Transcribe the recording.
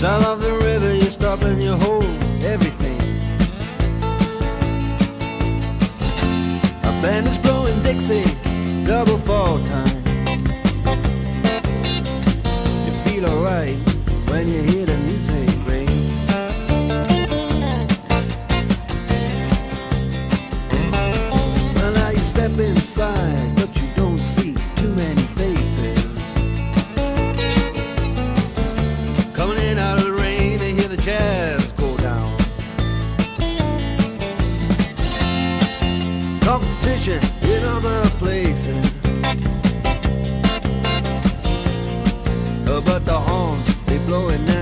Sound of the river, you stop and you hold everything. A band is blowing Dixie, double fall time. You feel alright when you hear the music ring. Well, now you step inside, but you don't see too many faces. Coming in out of the rain, they hear the jazz go down. Competition in other places, but the horns, they blow it now.